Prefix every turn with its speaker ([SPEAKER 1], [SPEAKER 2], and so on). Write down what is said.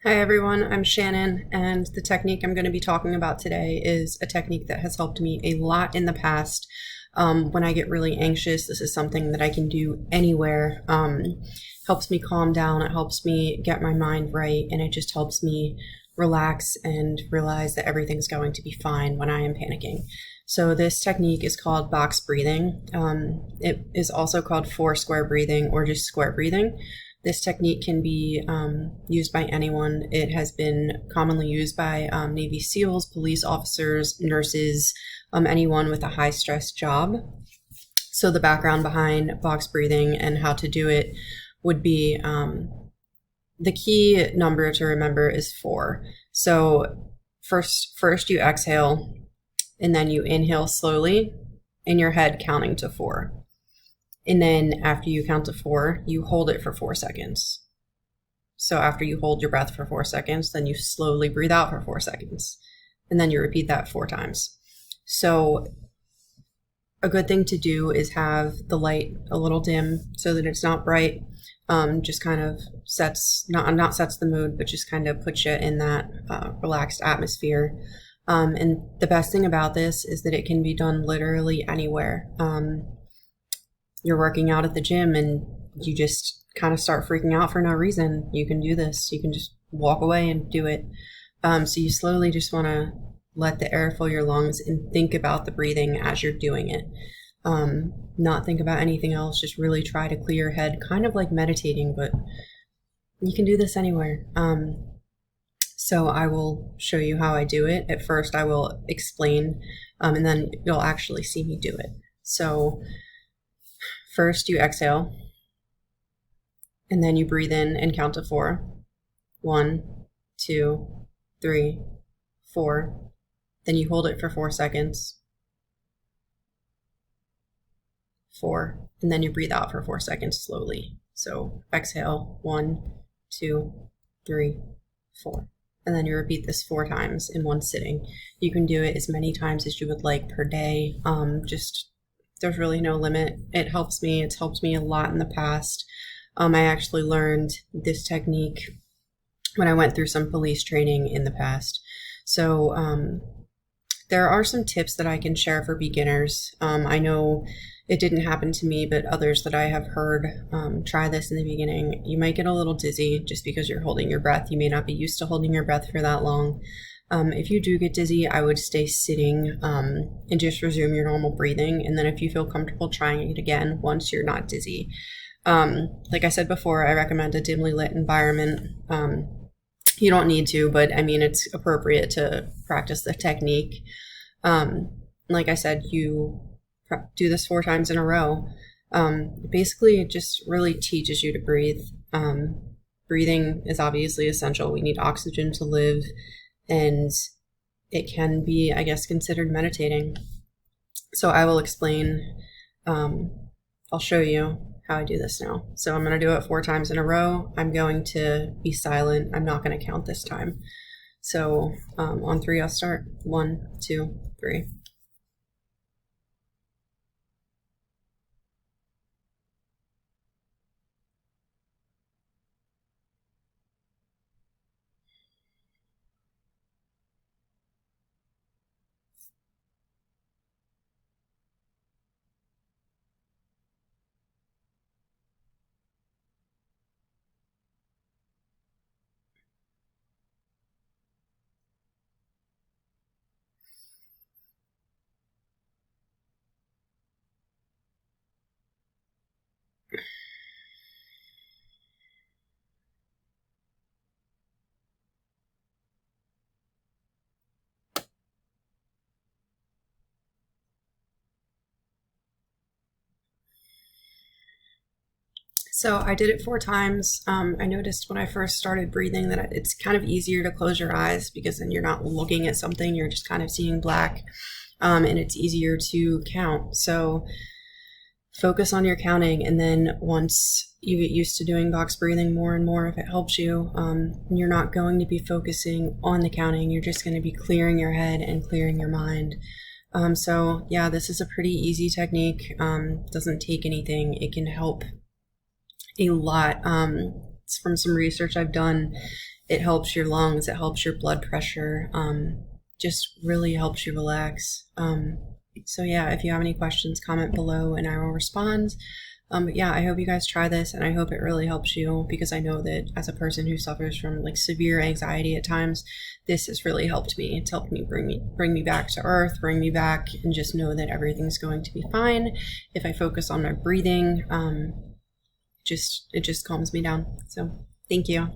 [SPEAKER 1] Hi everyone, I'm Shannon, and the technique I'm going to be talking about today is a technique that has helped me a lot in the past. When I get really anxious, this is something that I can do anywhere. Helps me calm down, it helps me get my mind right, and it just helps me relax and realize that everything's going to be fine when I am panicking. So this technique is called box breathing. It is also called four square breathing or just square breathing. This technique can be used by anyone. It has been commonly used by Navy SEALs, police officers, nurses, anyone with a high stress job. So the background behind box breathing and how to do it would be the key number to remember is 4. So first you exhale, and then you inhale slowly in your head, counting to 4. And then after you count to 4, you hold it for 4 seconds. So after you hold your breath for 4 seconds, then you slowly breathe out for 4 seconds. And then you repeat that 4 times. So a good thing to do is have the light a little dim so that it's not bright. Just kind of not sets the mood, but just kind of puts you in that relaxed atmosphere. And the best thing about this is that it can be done literally anywhere. You're working out at the gym and you just kind of start freaking out for no reason. You can do this. You can just walk away and do it. So you slowly just want to let the air fill your lungs and think about the breathing as you're doing it. Not think about anything else. Just really try to clear your head, kind of like meditating, but you can do this anywhere. So I will show you how I do it. At first I will explain, and then you'll actually see me do it. So first you exhale, and then you breathe in and count to 4. 1, 2, 3, 4. Then you hold it for 4 seconds. 4. And then you breathe out for 4 seconds slowly. So exhale, 1, 2, 3, 4. And then you repeat this 4 times in one sitting. You can do it as many times as you would like per day. There's really no limit. It helps me. It's helped me a lot in the past. I actually learned this technique when I went through some police training in the past. So there are some tips that I can share for beginners. I know it didn't happen to me, but others that I have heard try this in the beginning. You might get a little dizzy just because you're holding your breath. You may not be used to holding your breath for that long. If you do get dizzy, I would stay sitting and just resume your normal breathing. And then if you feel comfortable trying it again once you're not dizzy. Like I said before, I recommend a dimly lit environment. You don't need to, but I mean, it's appropriate to practice the technique. Like I said, you do this 4 times in a row. Basically, it just really teaches you to breathe. Breathing is obviously essential. We need oxygen to live. And it can be, I guess, considered meditating. So I will explain, I'll show you how I do this now. So I'm going to do it 4 times in a row. I'm going to be silent. I'm not going to count this time. So on 3, I'll start. 1, 2, 3. So I did it 4 times. I noticed when I first started breathing that it's kind of easier to close your eyes because then you're not looking at something, you're just kind of seeing black, and it's easier to count. So focus on your counting, and then once you get used to doing box breathing more and more, if it helps you, you're not going to be focusing on the counting, you're just going to be clearing your head and clearing your mind. So yeah, this is a pretty easy technique. Doesn't take anything. It can help a lot. From some research I've done, It helps your lungs, it helps your blood pressure, just really helps you relax. So yeah, if you have any questions, comment below and I will respond. But yeah, I hope you guys try this, and I hope it really helps you, because I know that as a person who suffers from like severe anxiety at times, this has really helped me. It's helped me bring me back to earth, bring me back, and just know that everything's going to be fine. If I focus on my breathing, it just calms me down. So thank you.